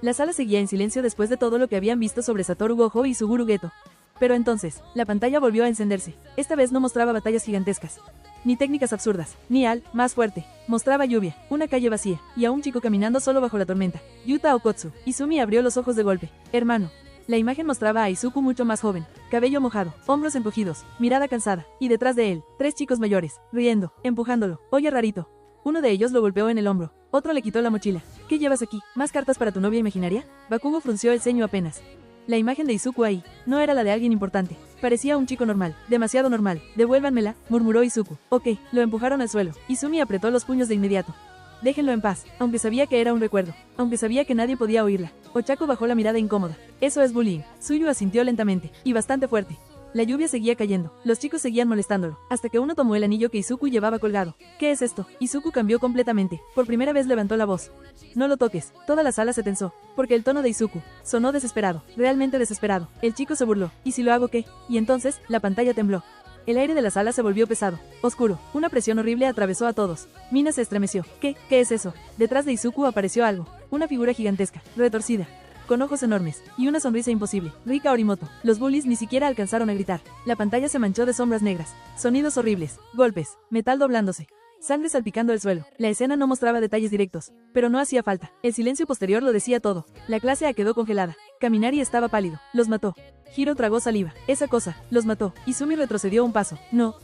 La sala seguía en silencio después de todo lo que habían visto sobre Satoru Gojo y Suguru Geto. Pero entonces, la pantalla volvió a encenderse. Esta vez no mostraba batallas gigantescas, ni técnicas absurdas, ni más fuerte. Mostraba lluvia, una calle vacía, y a un chico caminando solo bajo la tormenta. Yuta Okotsu. Izumi abrió los ojos de golpe. Hermano. La imagen mostraba a Izuku mucho más joven, cabello mojado, hombros encogidos, mirada cansada, y detrás de él, 3 chicos mayores, riendo, empujándolo. Oye rarito. Uno de ellos lo golpeó en el hombro, otro le quitó la mochila. ¿Qué llevas aquí? ¿Más cartas para tu novia imaginaria? Bakugo frunció el ceño apenas. La imagen de Izuku ahí, no era la de alguien importante. Parecía un chico normal, demasiado normal. Devuélvanmela, murmuró Izuku. Ok, lo empujaron al suelo. Izumi apretó los puños de inmediato. Déjenlo en paz, aunque sabía que era un recuerdo, aunque sabía que nadie podía oírla. Ochako bajó la mirada incómoda. Eso es bullying. Suyu asintió lentamente, y bastante fuerte. La lluvia seguía cayendo, los chicos seguían molestándolo, hasta que uno tomó el anillo que Izuku llevaba colgado. ¿Qué es esto? Izuku cambió completamente, por primera vez levantó la voz. No lo toques. Toda la sala se tensó, porque el tono de Izuku sonó desesperado, realmente desesperado. El chico se burló. ¿Y si lo hago qué? Y entonces, la pantalla tembló. El aire de la sala se volvió pesado, oscuro, una presión horrible atravesó a todos. Mina se estremeció. ¿Qué es eso? Detrás de Izuku apareció algo, una figura gigantesca, retorcida, con ojos enormes, y una sonrisa imposible. Rika Orimoto. Los bullies ni siquiera alcanzaron a gritar. La pantalla se manchó de sombras negras, sonidos horribles, golpes, metal doblándose, sangre salpicando el suelo. La escena no mostraba detalles directos, pero no hacía falta. El silencio posterior lo decía todo. La clase A quedó congelada. Kaminari estaba pálido. Los mató. Hiro tragó saliva. Esa cosa, los mató. Izumi retrocedió un paso. No.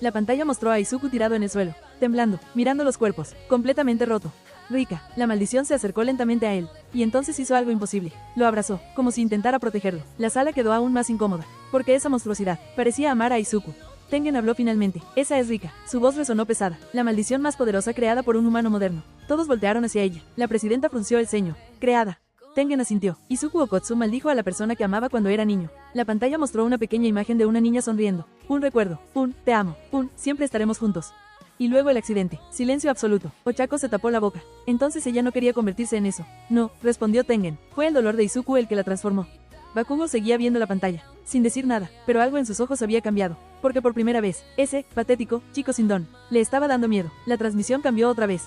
La pantalla mostró a Izuku tirado en el suelo, temblando, mirando los cuerpos, completamente roto. Rika, la maldición se acercó lentamente a él, y entonces hizo algo imposible. Lo abrazó, como si intentara protegerlo. La sala quedó aún más incómoda, porque esa monstruosidad parecía amar a Izuku. Tengen habló finalmente. Esa es Rika. Su voz resonó pesada. La maldición más poderosa creada por un humano moderno. Todos voltearon hacia ella. La presidenta frunció el ceño. Creada. Tengen asintió. Izuku Okotsu maldijo a la persona que amaba cuando era niño. La pantalla mostró una pequeña imagen de una niña sonriendo. Un recuerdo. Un te amo. Un siempre estaremos juntos. Y luego el accidente. Silencio absoluto. Ochako se tapó la boca. Entonces ella no quería convertirse en eso. No, respondió Tengen. Fue el dolor de Izuku el que la transformó. Bakugo seguía viendo la pantalla, sin decir nada, pero algo en sus ojos había cambiado, porque por primera vez, ese, patético, chico sin don, le estaba dando miedo. La transmisión cambió otra vez.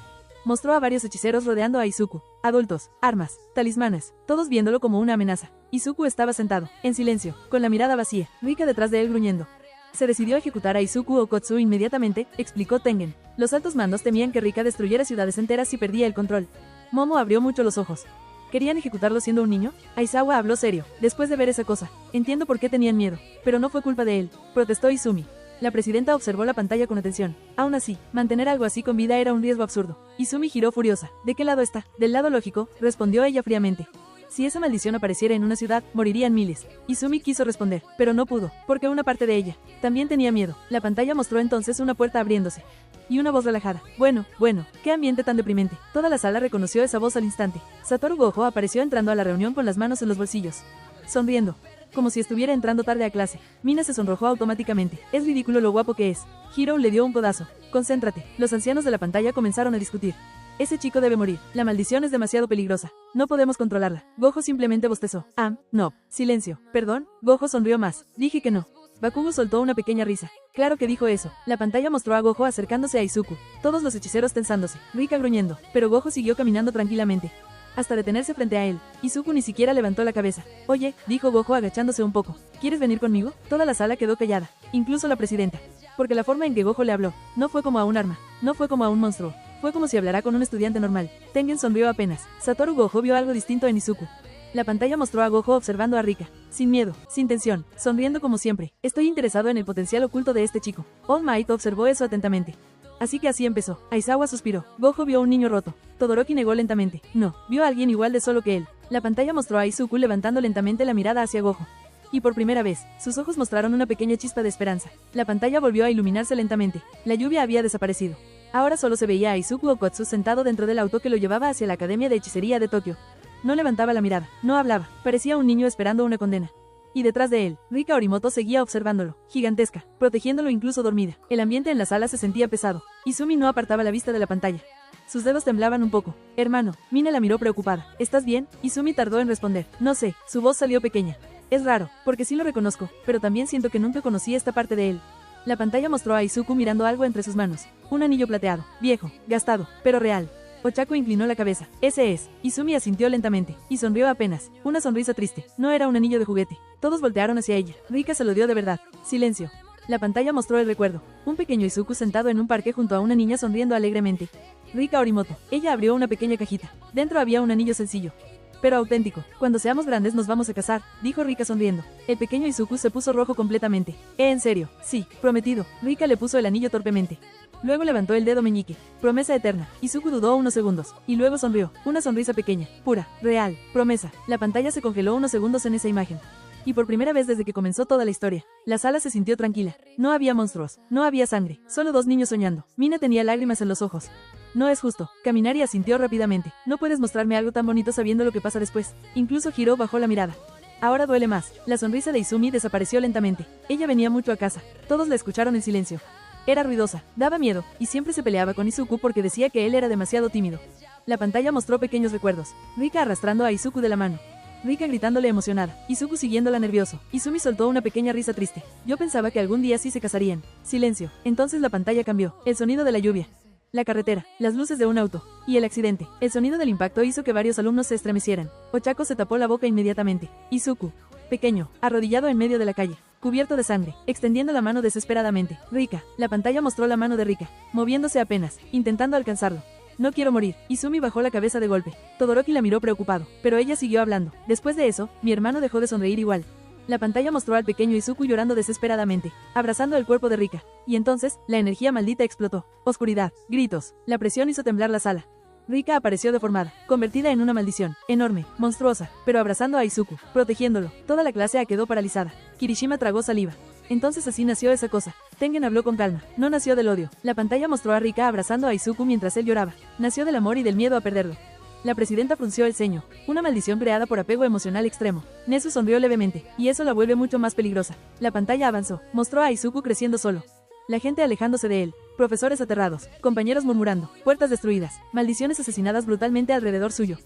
Mostró a varios hechiceros rodeando a Izuku. Adultos, armas, talismanes, todos viéndolo como una amenaza. Izuku estaba sentado, en silencio, con la mirada vacía, Rika detrás de él gruñendo. Se decidió a ejecutar a Izuku Okotsu inmediatamente, explicó Tengen. Los altos mandos temían que Rika destruyera ciudades enteras si perdía el control. Momo abrió mucho los ojos. ¿Querían ejecutarlo siendo un niño? Aizawa habló serio. Después de ver esa cosa, entiendo por qué tenían miedo, pero no fue culpa de él, protestó Izumi. La presidenta observó la pantalla con atención. Aún así, mantener algo así con vida era un riesgo absurdo. Izumi giró furiosa. ¿De qué lado está? Del lado lógico, respondió ella fríamente. Si esa maldición apareciera en una ciudad, morirían miles. Izumi quiso responder, pero no pudo, porque una parte de ella también tenía miedo. La pantalla mostró entonces una puerta abriéndose. Y una voz relajada. Bueno, qué ambiente tan deprimente. Toda la sala reconoció esa voz al instante. Satoru Gojo apareció entrando a la reunión con las manos en los bolsillos, sonriendo, como si estuviera entrando tarde a clase. Mina se sonrojó automáticamente. Es ridículo lo guapo que es. Hiro le dio un codazo. Concéntrate. Los ancianos de la pantalla comenzaron a discutir. Ese chico debe morir. La maldición es demasiado peligrosa. No podemos controlarla. Gojo simplemente bostezó. No. Silencio. ¿Perdón? Gojo sonrió más. Dije que no. Bakugo soltó una pequeña risa. Claro que dijo eso. La pantalla mostró a Gojo acercándose a Izuku. Todos los hechiceros tensándose. Rika gruñendo. Pero Gojo siguió caminando tranquilamente, hasta detenerse frente a él. Izuku ni siquiera levantó la cabeza. Oye, dijo Gojo agachándose un poco. ¿Quieres venir conmigo? Toda la sala quedó callada, incluso la presidenta. Porque la forma en que Gojo le habló, no fue como a un arma, no fue como a un monstruo. Fue como si hablara con un estudiante normal. Tengen sonrió apenas. Satoru Gojo vio algo distinto en Izuku. La pantalla mostró a Gojo observando a Rika, sin miedo, sin tensión, sonriendo como siempre. Estoy interesado en el potencial oculto de este chico. All Might observó eso atentamente. Así que así empezó. Aizawa suspiró. Gojo vio a un niño roto. Todoroki negó lentamente. No, vio a alguien igual de solo que él. La pantalla mostró a Izuku levantando lentamente la mirada hacia Gojo. Y por primera vez, sus ojos mostraron una pequeña chispa de esperanza. La pantalla volvió a iluminarse lentamente. La lluvia había desaparecido. Ahora solo se veía a Izuku Okotsu sentado dentro del auto que lo llevaba hacia la Academia de Hechicería de Tokio. No levantaba la mirada, no hablaba, parecía un niño esperando una condena. Y detrás de él, Rika Orimoto seguía observándolo, gigantesca, protegiéndolo incluso dormida. El ambiente en la sala se sentía pesado. Izumi no apartaba la vista de la pantalla. Sus dedos temblaban un poco. Hermano, Mina la miró preocupada. ¿Estás bien? Izumi tardó en responder. No sé, su voz salió pequeña. Es raro, porque sí lo reconozco, pero también siento que nunca conocí esta parte de él. La pantalla mostró a Izuku mirando algo entre sus manos. Un anillo plateado, viejo, gastado, pero real. Ochako inclinó la cabeza. Ese es. Izumi asintió lentamente, y sonrió apenas. Una sonrisa triste. No era un anillo de juguete. Todos voltearon hacia ella. Rika se lo dio de verdad. Silencio. La pantalla mostró el recuerdo. Un pequeño Izuku sentado en un parque junto a una niña sonriendo alegremente. Rika Orimoto. Ella abrió una pequeña cajita. Dentro había un anillo sencillo, pero auténtico. Cuando seamos grandes nos vamos a casar, dijo Rika sonriendo. El pequeño Izuku se puso rojo completamente. ¿En serio? Sí, prometido. Rika le puso el anillo torpemente. Luego levantó el dedo meñique. Promesa eterna. Izuku dudó unos segundos, y luego sonrió. Una sonrisa pequeña, pura, real, promesa. La pantalla se congeló unos segundos en esa imagen. Y por primera vez desde que comenzó toda la historia, la sala se sintió tranquila. No había monstruos, no había sangre, solo dos niños soñando. Mina tenía lágrimas en los ojos. No es justo. Kaminari asintió rápidamente. No puedes mostrarme algo tan bonito sabiendo lo que pasa después. Incluso Hiro bajó la mirada. Ahora duele más. La sonrisa de Izumi desapareció lentamente. Ella venía mucho a casa. Todos la escucharon en silencio. Era ruidosa, daba miedo, y siempre se peleaba con Izuku porque decía que él era demasiado tímido. La pantalla mostró pequeños recuerdos. Rika arrastrando a Izuku de la mano. Rika gritándole emocionada, Izuku siguiéndola nervioso. Izumi soltó una pequeña risa triste. Yo pensaba que algún día sí se casarían. Silencio. Entonces la pantalla cambió. El sonido de la lluvia, la carretera, las luces de un auto, y el accidente. El sonido del impacto hizo que varios alumnos se estremecieran. Ochako se tapó la boca inmediatamente. Izuku, pequeño, arrodillado en medio de la calle, cubierto de sangre, extendiendo la mano desesperadamente. Rika. La pantalla mostró la mano de Rika, moviéndose apenas, intentando alcanzarlo. No quiero morir. Izumi bajó la cabeza de golpe. Todoroki la miró preocupado, pero ella siguió hablando. Después de eso, mi hermano dejó de sonreír igual. La pantalla mostró al pequeño Izuku llorando desesperadamente, abrazando el cuerpo de Rika. Y entonces, la energía maldita explotó. Oscuridad, gritos, la presión hizo temblar la sala. Rika apareció deformada, convertida en una maldición, enorme, monstruosa, pero abrazando a Izuku, protegiéndolo. Toda la clase quedó paralizada. Kirishima tragó saliva. Entonces así nació esa cosa. Tengen habló con calma. No nació del odio. La pantalla mostró a Rika abrazando a Izuku mientras él lloraba. Nació del amor y del miedo a perderlo. La presidenta frunció el ceño. Una maldición creada por apego emocional extremo. Nezu sonrió levemente, y eso la vuelve mucho más peligrosa. La pantalla avanzó. Mostró a Izuku creciendo solo. La gente alejándose de él. Profesores aterrados. Compañeros murmurando. Puertas destruidas. Maldiciones asesinadas brutalmente alrededor suyo.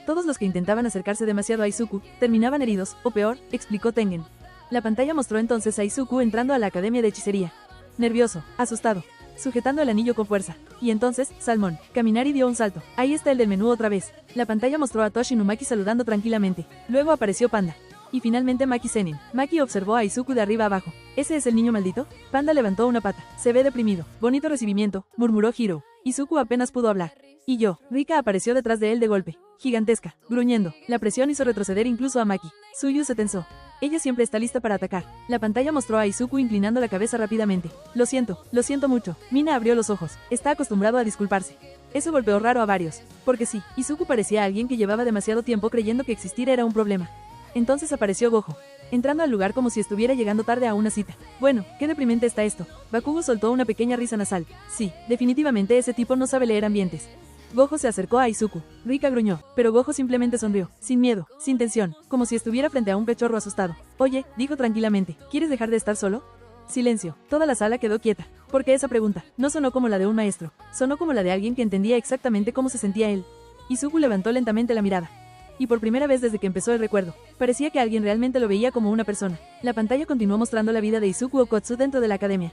Todos los que intentaban acercarse demasiado a Izuku terminaban heridos, o peor, explicó Tengen. La pantalla mostró entonces a Izuku entrando a la academia de hechicería. Nervioso, asustado, sujetando el anillo con fuerza. Y entonces, Salmón. Kaminari dio un salto. Ahí está el del menú otra vez. La pantalla mostró a Toshi Inumaki saludando tranquilamente. Luego apareció Panda. Y finalmente Maki Zenin. Maki observó a Izuku de arriba abajo. ¿Ese es el niño maldito? Panda levantó una pata. Se ve deprimido. Bonito recibimiento, murmuró Hiro. Izuku apenas pudo hablar. Y yo. Rika apareció detrás de él de golpe. Gigantesca, gruñendo. La presión hizo retroceder incluso a Maki. Suyu se tensó. Ella siempre está lista para atacar. La pantalla mostró a Izuku inclinando la cabeza rápidamente. Lo siento mucho. Mina abrió los ojos. Está acostumbrado a disculparse. Eso golpeó raro a varios. Porque sí, Izuku parecía alguien que llevaba demasiado tiempo creyendo que existir era un problema. Entonces apareció Gojo, entrando al lugar como si estuviera llegando tarde a una cita. Bueno, qué deprimente está esto. Bakugo soltó una pequeña risa nasal. Sí, definitivamente ese tipo no sabe leer ambientes. Gojo se acercó a Izuku. Rika gruñó, pero Gojo simplemente sonrió, sin miedo, sin tensión, como si estuviera frente a un pechorro asustado. Oye, dijo tranquilamente, ¿quieres dejar de estar solo? Silencio. Toda la sala quedó quieta. Porque esa pregunta no sonó como la de un maestro, sonó como la de alguien que entendía exactamente cómo se sentía él. Izuku levantó lentamente la mirada. Y por primera vez desde que empezó el recuerdo, parecía que alguien realmente lo veía como una persona. La pantalla continuó mostrando la vida de Izuku Okotsu dentro de la academia.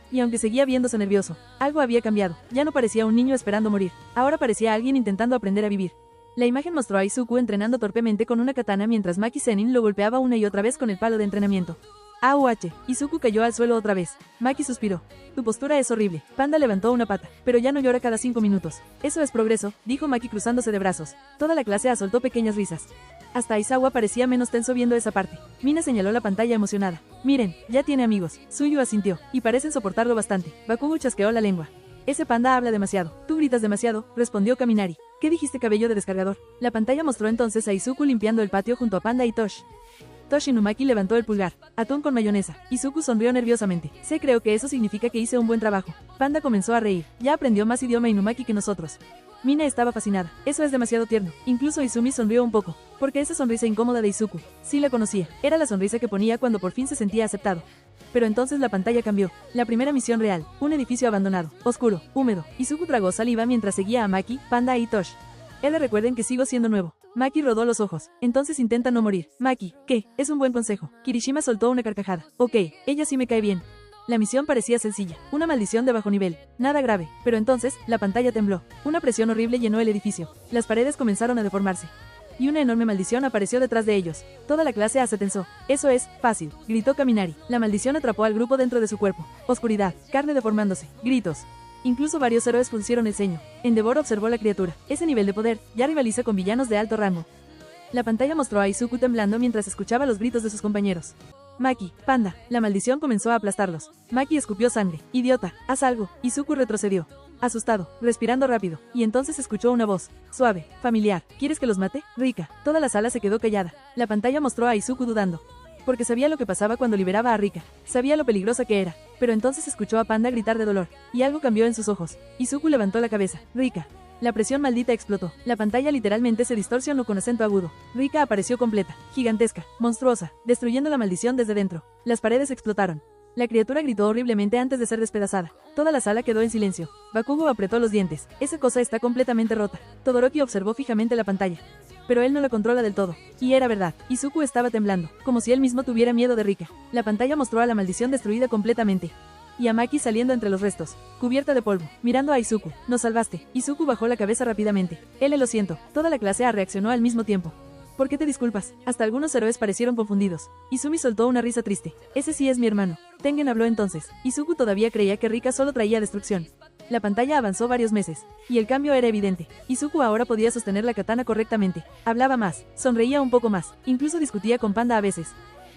Y aunque seguía viéndose nervioso, algo había cambiado. Ya no parecía un niño esperando morir. Ahora parecía alguien intentando aprender a vivir. La imagen mostró a Izuku entrenando torpemente con una katana mientras Maki Zenin lo golpeaba una y otra vez con el palo de entrenamiento. AUH. Izuku cayó al suelo otra vez. Maki suspiró. Tu postura es horrible. Panda levantó una pata, pero ya no llora cada 5 minutos. Eso es progreso, dijo Maki cruzándose de brazos. Toda la clase soltó pequeñas risas. Hasta Aizawa parecía menos tenso viendo esa parte. Mina señaló la pantalla emocionada. Miren, ya tiene amigos. Suyu asintió, y parecen soportarlo bastante. Bakugo chasqueó la lengua. Ese panda habla demasiado. Tú gritas demasiado, respondió Kaminari. ¿Qué dijiste, cabello de descargador? La pantalla mostró entonces a Izuku limpiando el patio junto a Panda y Tosh. Toshi Inumaki levantó el pulgar. Atún con mayonesa. Izuku sonrió nerviosamente. Creo que eso significa que hice un buen trabajo. Panda comenzó a reír. Ya aprendió más idioma Inumaki que nosotros. Mina estaba fascinada. Eso es demasiado tierno. Incluso Izumi sonrió un poco. Porque esa sonrisa incómoda de Izuku, sí la conocía. Era la sonrisa que ponía cuando por fin se sentía aceptado. Pero entonces la pantalla cambió. La primera misión real. Un edificio abandonado. Oscuro. Húmedo. Izuku tragó saliva mientras seguía a Maki, Panda y Tosh. Recuerden que sigo siendo nuevo. Maki rodó los ojos. Entonces intenta no morir. Maki, ¿qué? Es un buen consejo. Kirishima soltó una carcajada. Ok, ella sí me cae bien. La misión parecía sencilla, una maldición de bajo nivel, nada grave, pero entonces, la pantalla tembló. Una presión horrible llenó el edificio. Las paredes comenzaron a deformarse. Y una enorme maldición apareció detrás de ellos. Toda la clase A se tensó. Eso es, fácil, gritó Kaminari. La maldición atrapó al grupo dentro de su cuerpo. Oscuridad, carne deformándose, gritos. Incluso varios héroes fruncieron el ceño. Endeavor observó la criatura. Ese nivel de poder, ya rivaliza con villanos de alto rango. La pantalla mostró a Izuku temblando mientras escuchaba los gritos de sus compañeros. Maki, panda, la maldición comenzó a aplastarlos. Maki escupió sangre. Idiota, haz algo. Izuku retrocedió. Asustado, respirando rápido, y entonces escuchó una voz, suave, familiar. ¿Quieres que los mate? Rika. Toda la sala se quedó callada. La pantalla mostró a Izuku dudando. Porque sabía lo que pasaba cuando liberaba a Rika. Sabía lo peligrosa que era. Pero entonces escuchó a Panda gritar de dolor, y algo cambió en sus ojos. Izuku levantó la cabeza. Rika. La presión maldita explotó. La pantalla literalmente se distorsionó con acento agudo. Rika apareció completa, gigantesca, monstruosa, destruyendo la maldición desde dentro. Las paredes explotaron. La criatura gritó horriblemente antes de ser despedazada. Toda la sala quedó en silencio. Bakugo apretó los dientes. Esa cosa está completamente rota. Todoroki observó fijamente la pantalla. Pero él no la controla del todo. Y era verdad. Izuku estaba temblando, como si él mismo tuviera miedo de Rika. La pantalla mostró a la maldición destruida completamente. Y a Maki saliendo entre los restos, cubierta de polvo, mirando a Izuku. Nos salvaste. Izuku bajó la cabeza rápidamente. Lo siento. Toda la clase A reaccionó al mismo tiempo. ¿Por qué te disculpas? Hasta algunos héroes parecieron confundidos. Izumi soltó una risa triste. Ese sí es mi hermano. Tengen habló entonces. Izuku todavía creía que Rika solo traía destrucción. La pantalla avanzó varios meses, y el cambio era evidente. Izuku ahora podía sostener la katana correctamente. Hablaba más, sonreía un poco más, incluso discutía con Panda a veces.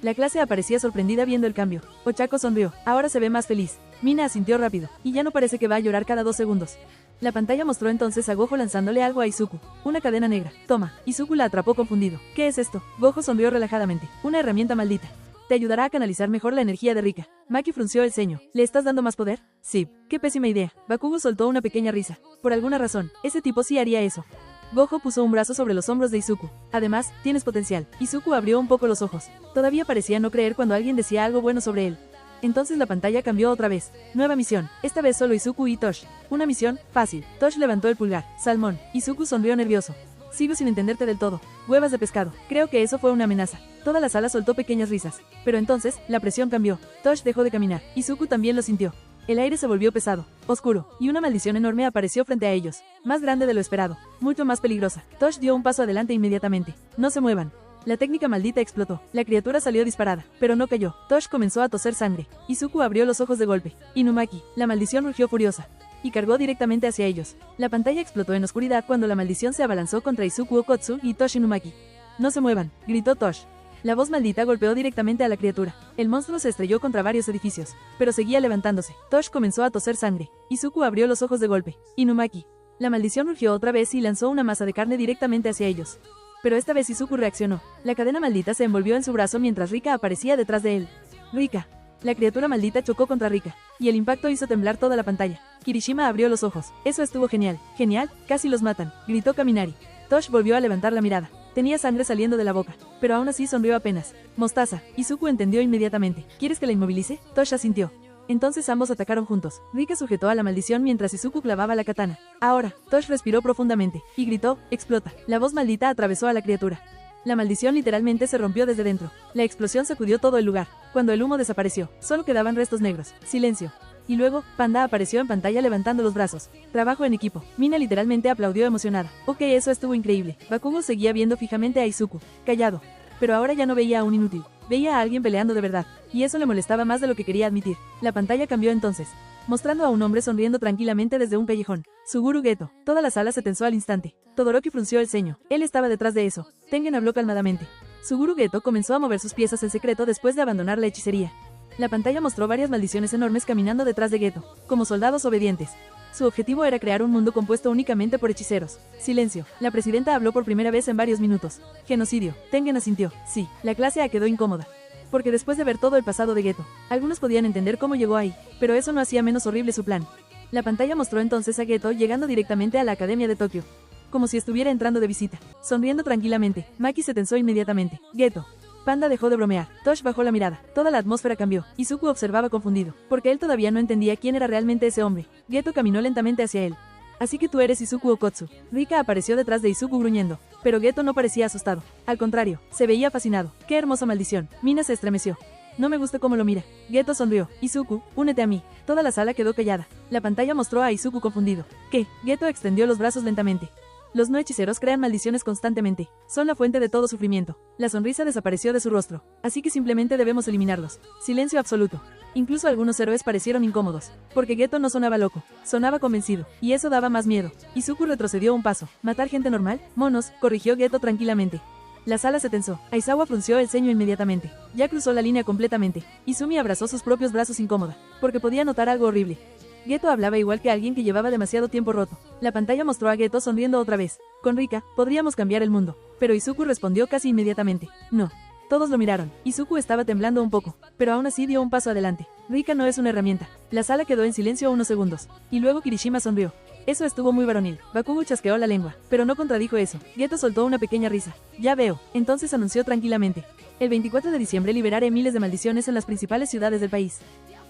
La clase aparecía sorprendida viendo el cambio. Ochako sonrió. Ahora se ve más feliz. Mina asintió rápido, y ya no parece que va a llorar cada 2 segundos. La pantalla mostró entonces a Gojo lanzándole algo a Izuku. Una cadena negra. Toma. Izuku la atrapó confundido. ¿Qué es esto? Gojo sonrió relajadamente. Una herramienta maldita. Te ayudará a canalizar mejor la energía de Rika. Maki frunció el ceño. ¿Le estás dando más poder? Sí. Qué pésima idea. Bakugo soltó una pequeña risa. Por alguna razón, ese tipo sí haría eso. Gojo puso un brazo sobre los hombros de Izuku. Además, tienes potencial. Izuku abrió un poco los ojos. Todavía parecía no creer cuando alguien decía algo bueno sobre él. Entonces la pantalla cambió otra vez. Nueva misión. Esta vez solo Izuku y Tosh. Una misión, fácil. Tosh levantó el pulgar. Salmón. Izuku sonrió nervioso. Sigo sin entenderte del todo. Huevas de pescado. Creo que eso fue una amenaza. Toda la sala soltó pequeñas risas. Pero entonces, la presión cambió. Tosh dejó de caminar. Izuku también lo sintió. El aire se volvió pesado, oscuro, y una maldición enorme apareció frente a ellos. Más grande de lo esperado. Mucho más peligrosa. Tosh dio un paso adelante inmediatamente. No se muevan. La técnica maldita explotó. La criatura salió disparada, pero no cayó. Tosh comenzó a toser sangre. Izuku abrió los ojos de golpe. Inumaki. La maldición rugió furiosa. Y cargó directamente hacia ellos. La pantalla explotó en oscuridad cuando la maldición se abalanzó contra Izuku Okotsu y Tosh Inumaki. No se muevan, gritó Tosh. La voz maldita golpeó directamente a la criatura. El monstruo se estrelló contra varios edificios, pero seguía levantándose. Tosh comenzó a toser sangre. Izuku abrió los ojos de golpe. Inumaki. La maldición rugió otra vez y lanzó una masa de carne directamente hacia ellos. Pero esta vez Izuku reaccionó. La cadena maldita se envolvió en su brazo mientras Rika aparecía detrás de él. Rika. La criatura maldita chocó contra Rika, y el impacto hizo temblar toda la pantalla. Kirishima abrió los ojos. Eso estuvo genial. Genial, casi los matan, gritó Kaminari. Tosh volvió a levantar la mirada. Tenía sangre saliendo de la boca, pero aún así sonrió apenas. Mostaza. Izuku entendió inmediatamente. ¿Quieres que la inmovilice? Tosh asintió. Entonces ambos atacaron juntos. Rika sujetó a la maldición mientras Izuku clavaba la katana. Ahora, Tosh respiró profundamente, y gritó, explota. La voz maldita atravesó a la criatura. La maldición literalmente se rompió desde dentro. La explosión sacudió todo el lugar. Cuando el humo desapareció, solo quedaban restos negros. Silencio. Y luego, Panda apareció en pantalla levantando los brazos. Trabajo en equipo. Mina literalmente aplaudió emocionada. Ok, eso estuvo increíble. Bakugo seguía viendo fijamente a Izuku, callado. Pero ahora ya no veía a un inútil. Veía a alguien peleando de verdad. Y eso le molestaba más de lo que quería admitir. La pantalla cambió entonces, mostrando a un hombre sonriendo tranquilamente desde un callejón. Suguru Geto. Toda la sala se tensó al instante. Todoroki frunció el ceño. Él estaba detrás de eso. Tengen habló calmadamente. Suguru Geto comenzó a mover sus piezas en secreto después de abandonar la hechicería. La pantalla mostró varias maldiciones enormes caminando detrás de Geto, como soldados obedientes. Su objetivo era crear un mundo compuesto únicamente por hechiceros. Silencio. La presidenta habló por primera vez en varios minutos. Genocidio. Tengen asintió. Sí. La clase A quedó incómoda. Porque después de ver todo el pasado de Geto, algunos podían entender cómo llegó ahí, pero eso no hacía menos horrible su plan. La pantalla mostró entonces a Geto llegando directamente a la Academia de Tokio, como si estuviera entrando de visita. Sonriendo tranquilamente, Maki se tensó inmediatamente. Geto. Panda dejó de bromear. Tosh bajó la mirada. Toda la atmósfera cambió. Izuku observaba confundido, porque él todavía no entendía quién era realmente ese hombre. Geto caminó lentamente hacia él. Así que tú eres Izuku Okotsu. Rika apareció detrás de Izuku gruñendo, pero Geto no parecía asustado. Al contrario, se veía fascinado. ¡Qué hermosa maldición! Mina se estremeció. No me gusta cómo lo mira. Geto sonrió. Izuku, únete a mí. Toda la sala quedó callada. La pantalla mostró a Izuku confundido. ¿Qué? Geto extendió los brazos lentamente. Los no hechiceros crean maldiciones constantemente. Son la fuente de todo sufrimiento. La sonrisa desapareció de su rostro. Así que simplemente debemos eliminarlos. Silencio absoluto. Incluso algunos héroes parecieron incómodos. Porque Geto no sonaba loco. Sonaba convencido. Y eso daba más miedo. Izuku retrocedió un paso. ¿Matar gente normal? Monos, corrigió Geto tranquilamente. La sala se tensó. Aizawa frunció el ceño inmediatamente. Ya cruzó la línea completamente. Izumi abrazó sus propios brazos incómoda. Porque podía notar algo horrible. Geto hablaba igual que alguien que llevaba demasiado tiempo roto. La pantalla mostró a Geto sonriendo otra vez. Con Rika, podríamos cambiar el mundo. Pero Izuku respondió casi inmediatamente. No. Todos lo miraron. Izuku estaba temblando un poco, pero aún así dio un paso adelante. Rika no es una herramienta. La sala quedó en silencio unos segundos. Y luego Kirishima sonrió. Eso estuvo muy varonil. Bakugo chasqueó la lengua, pero no contradijo eso. Geto soltó una pequeña risa. Ya veo. Entonces anunció tranquilamente. El 24 de diciembre liberaré miles de maldiciones en las principales ciudades del país.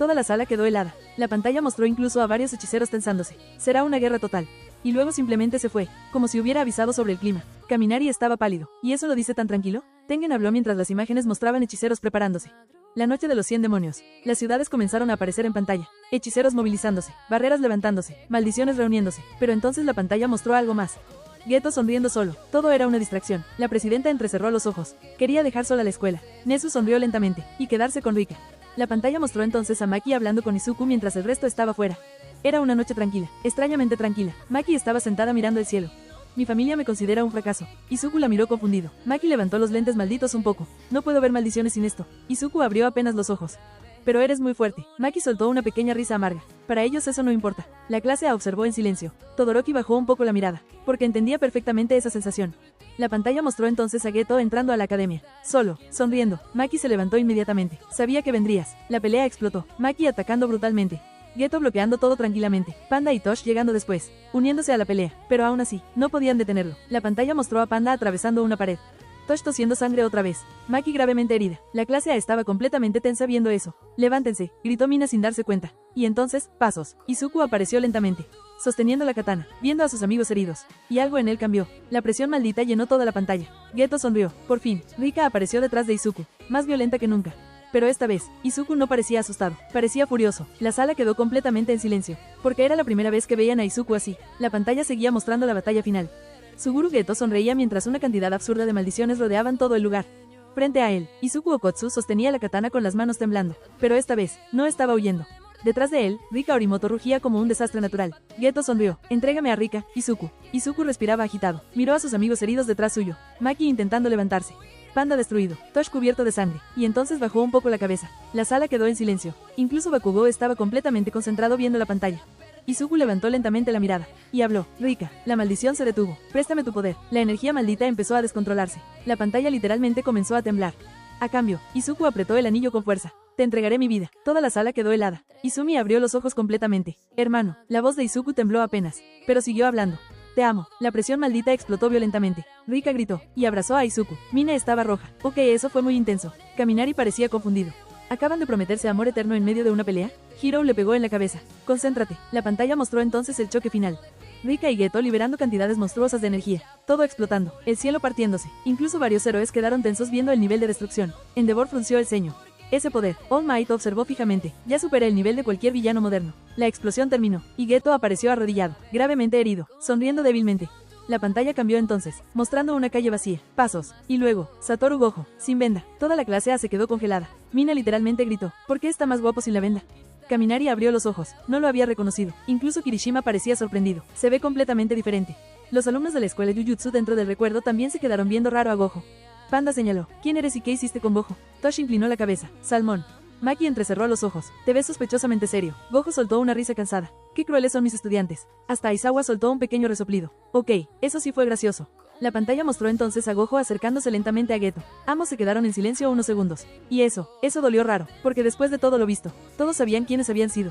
Toda la sala quedó helada. La pantalla mostró incluso a varios hechiceros tensándose. Será una guerra total. Y luego simplemente se fue, como si hubiera avisado sobre el clima. Kaminari estaba pálido. ¿Y eso lo dice tan tranquilo? Tengen habló mientras las imágenes mostraban hechiceros preparándose. La noche de los 100 demonios. Las ciudades comenzaron a aparecer en pantalla. Hechiceros movilizándose, barreras levantándose, maldiciones reuniéndose. Pero entonces la pantalla mostró algo más. Geto sonriendo solo. Todo era una distracción. La presidenta entrecerró los ojos. Quería dejar sola la escuela. Nezu sonrió lentamente. Y quedarse con Rika. La pantalla mostró entonces a Maki hablando con Izuku mientras el resto estaba fuera. Era una noche tranquila, extrañamente tranquila. Maki estaba sentada mirando el cielo. Mi familia me considera un fracaso. Izuku la miró confundido. Maki levantó los lentes malditos un poco. No puedo ver maldiciones sin esto. Izuku abrió apenas los ojos. Pero eres muy fuerte. Maki soltó una pequeña risa amarga. Para ellos eso no importa. La clase A observó en silencio. Todoroki bajó un poco la mirada, porque entendía perfectamente esa sensación. La pantalla mostró entonces a Geto entrando a la academia. Solo, sonriendo. Maki se levantó inmediatamente. Sabía que vendrías. La pelea explotó. Maki atacando brutalmente. Geto bloqueando todo tranquilamente. Panda y Tosh llegando después, uniéndose a la pelea. Pero aún así, no podían detenerlo. La pantalla mostró a Panda atravesando una pared. Tosh tosiendo sangre otra vez. Maki gravemente herida. La clase A estaba completamente tensa viendo eso. Levántense, gritó Mina sin darse cuenta. Y entonces, pasos. Izuku apareció lentamente, sosteniendo la katana, viendo a sus amigos heridos. Y algo en él cambió. La presión maldita llenó toda la pantalla. Geto sonrió. Por fin, Rika apareció detrás de Izuku, más violenta que nunca. Pero esta vez, Izuku no parecía asustado, parecía furioso. La sala quedó completamente en silencio, porque era la primera vez que veían a Izuku así. La pantalla seguía mostrando la batalla final. Suguru Geto sonreía mientras una cantidad absurda de maldiciones rodeaban todo el lugar. Frente a él, Izuku Okotsu sostenía la katana con las manos temblando. Pero esta vez, no estaba huyendo. Detrás de él, Rika Orimoto rugía como un desastre natural. Geto sonrió. Entrégame a Rika, Izuku. Izuku respiraba agitado. Miró a sus amigos heridos detrás suyo. Maki intentando levantarse. Panda destruido, Tosh cubierto de sangre, y entonces bajó un poco la cabeza. La sala quedó en silencio. Incluso Bakugo estaba completamente concentrado viendo la pantalla. Izuku levantó lentamente la mirada, y habló. Rika, la maldición se detuvo. Préstame tu poder. La energía maldita empezó a descontrolarse. La pantalla literalmente comenzó a temblar. A cambio, Izuku apretó el anillo con fuerza. Te entregaré mi vida. Toda la sala quedó helada. Izumi abrió los ojos completamente. Hermano, la voz de Izuku tembló apenas, pero siguió hablando. Te amo. La presión maldita explotó violentamente. Rika gritó, y abrazó a Izuku. Mina estaba roja. Ok, eso fue muy intenso. Kaminari parecía confundido. ¿Acaban de prometerse amor eterno en medio de una pelea? Hiro le pegó en la cabeza. Concéntrate. La pantalla mostró entonces el choque final. Rika y Geto liberando cantidades monstruosas de energía. Todo explotando. El cielo partiéndose. Incluso varios héroes quedaron tensos viendo el nivel de destrucción. Endeavor frunció el ceño. Ese poder, All Might observó fijamente, ya supera el nivel de cualquier villano moderno. La explosión terminó, y Geto apareció arrodillado, gravemente herido, sonriendo débilmente. La pantalla cambió entonces, mostrando una calle vacía, pasos, y luego, Satoru Gojo, sin venda. Toda la clase A se quedó congelada. Mina literalmente gritó, ¿por qué está más guapo sin la venda? Kaminari abrió los ojos, no lo había reconocido. Incluso Kirishima parecía sorprendido, se ve completamente diferente. Los alumnos de la escuela Jujutsu dentro del recuerdo también se quedaron viendo raro a Gojo. Panda señaló. ¿Quién eres y qué hiciste con Gojo? Tosh inclinó la cabeza. Salmón. Maki entrecerró los ojos. Te ves sospechosamente serio. Gojo soltó una risa cansada. Qué crueles son mis estudiantes. Hasta Aizawa soltó un pequeño resoplido. Ok, eso sí fue gracioso. La pantalla mostró entonces a Gojo acercándose lentamente a Geto. Ambos se quedaron en silencio unos segundos. Y eso dolió raro, porque después de todo lo visto, todos sabían quiénes habían sido.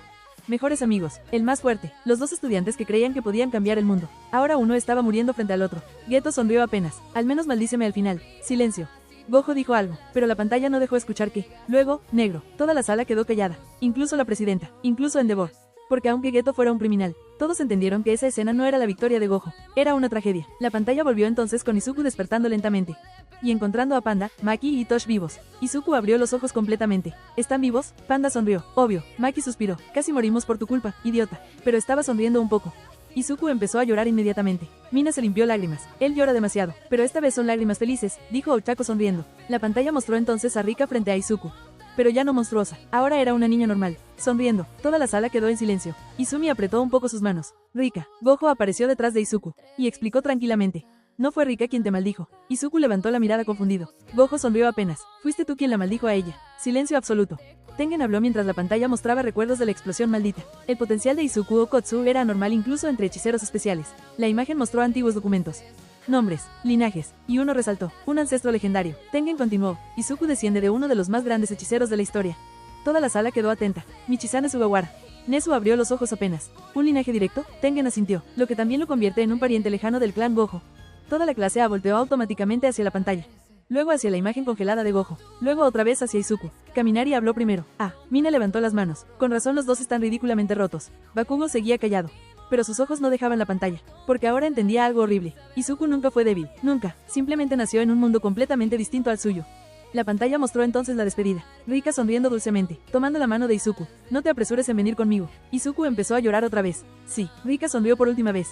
Mejores amigos, el más fuerte, los dos estudiantes que creían que podían cambiar el mundo. Ahora uno estaba muriendo frente al otro. Geto sonrió apenas. Al menos maldíceme al final. Silencio. Gojo dijo algo, pero la pantalla no dejó escuchar qué. Luego, negro. Toda la sala quedó callada. Incluso la presidenta. Incluso Endeavor. Porque aunque Geto fuera un criminal, todos entendieron que esa escena no era la victoria de Gojo. Era una tragedia. La pantalla volvió entonces con Izuku despertando lentamente. y encontrando a Panda, Maki y Tosh vivos. Izuku abrió los ojos completamente. ¿Están vivos? Panda sonrió. Obvio. Maki suspiró. Casi morimos por tu culpa, idiota. Pero estaba sonriendo un poco. Izuku empezó a llorar inmediatamente. Mina se limpió lágrimas. Él llora demasiado, pero esta vez son lágrimas felices, dijo Ochako sonriendo. La pantalla mostró entonces a Rika frente a Izuku. Pero ya no monstruosa, ahora era una niña normal. Sonriendo, toda la sala quedó en silencio. Izumi apretó un poco sus manos. Rika. Gojo apareció detrás de Izuku y explicó tranquilamente. No fue Rika quien te maldijo. Izuku levantó la mirada confundido. Gojo sonrió apenas. Fuiste tú quien la maldijo a ella. Silencio absoluto. Tengen habló mientras la pantalla mostraba recuerdos de la explosión maldita. El potencial de Izuku Okotsu era anormal incluso entre hechiceros especiales. La imagen mostró antiguos documentos. Nombres, linajes, y uno resaltó, un ancestro legendario. Tengen continuó, Izuku desciende de uno de los más grandes hechiceros de la historia. Toda la sala quedó atenta. Michizane Sugawara. Nezu abrió los ojos apenas. ¿Un linaje directo? Tengen asintió, lo que también lo convierte en un pariente lejano del clan Gojo. Toda la clase A volteó automáticamente hacia la pantalla. Luego hacia la imagen congelada de Gojo. Luego otra vez hacia Izuku. Kaminari habló primero. Mina levantó las manos. Con razón los dos están ridículamente rotos. Bakugo seguía callado. Pero sus ojos no dejaban la pantalla, porque ahora entendía algo horrible. Izuku nunca fue débil, nunca, simplemente nació en un mundo completamente distinto al suyo. La pantalla mostró entonces la despedida. Rika sonriendo dulcemente, tomando la mano de Izuku. No te apresures en venir conmigo. Izuku empezó a llorar otra vez. Sí, Rika sonrió por última vez.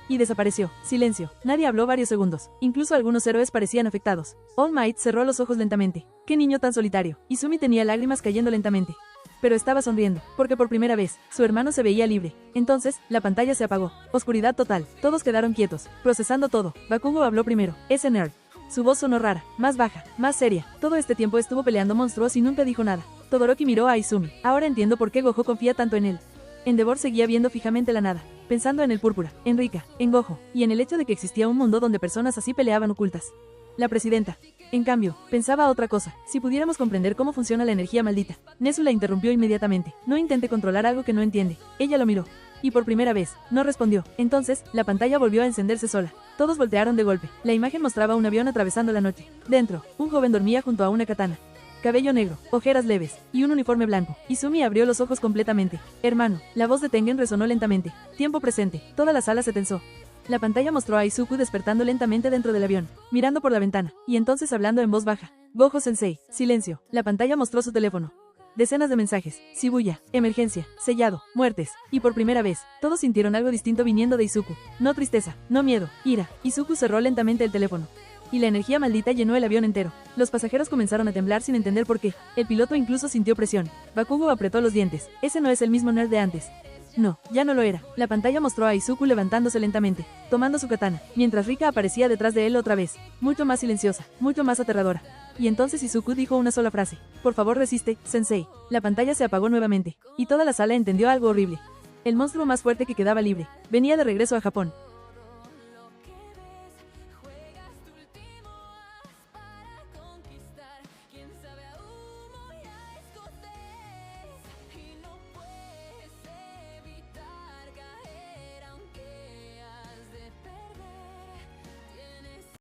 Y desapareció. Silencio. Nadie habló varios segundos. Incluso algunos héroes parecían afectados. All Might cerró los ojos lentamente. ¡Qué niño tan solitario! Izumi tenía lágrimas cayendo lentamente. Pero estaba sonriendo, porque por primera vez, su hermano se veía libre. Entonces, la pantalla se apagó. Oscuridad total. Todos quedaron quietos, procesando todo. Bakugo habló primero. Ese nerd. Su voz sonó rara, más baja, más seria. Todo este tiempo estuvo peleando monstruos y nunca dijo nada. Todoroki miró a Izumi. Ahora entiendo por qué Gojo confía tanto en él. Endeavor seguía viendo fijamente la nada, pensando en el púrpura, en Rika, en Gojo, y en el hecho de que existía un mundo donde personas así peleaban ocultas. La presidenta, en cambio, pensaba otra cosa. Si pudiéramos comprender cómo funciona la energía maldita. Nezu la interrumpió inmediatamente. No intente controlar algo que no entiende. Ella lo miró. Y por primera vez, no respondió. Entonces, la pantalla volvió a encenderse sola. Todos voltearon de golpe. La imagen mostraba un avión atravesando la noche. Dentro, un joven dormía junto a una katana. Cabello negro, ojeras leves, y un uniforme blanco. Izumi abrió los ojos completamente. Hermano, la voz de Tengen resonó lentamente. Tiempo presente. Toda la sala se tensó. La pantalla mostró a Izuku despertando lentamente dentro del avión, mirando por la ventana, y entonces hablando en voz baja. Gojo Sensei, silencio. La pantalla mostró su teléfono. Decenas de mensajes. Shibuya, emergencia, sellado, muertes. Y por primera vez, todos sintieron algo distinto viniendo de Izuku. No tristeza, no miedo, ira. Izuku cerró lentamente el teléfono. Y la energía maldita llenó el avión entero. Los pasajeros comenzaron a temblar sin entender por qué. El piloto incluso sintió presión. Bakugo apretó los dientes. Ese no es el mismo nerd de antes. No, ya no lo era. La pantalla mostró a Izuku levantándose lentamente, tomando su katana, mientras Rika aparecía detrás de él otra vez, mucho más silenciosa, mucho más aterradora. Y entonces Izuku dijo una sola frase. Por favor resiste, Sensei. La pantalla se apagó nuevamente, y toda la sala entendió algo horrible. El monstruo más fuerte que quedaba libre, venía de regreso a Japón.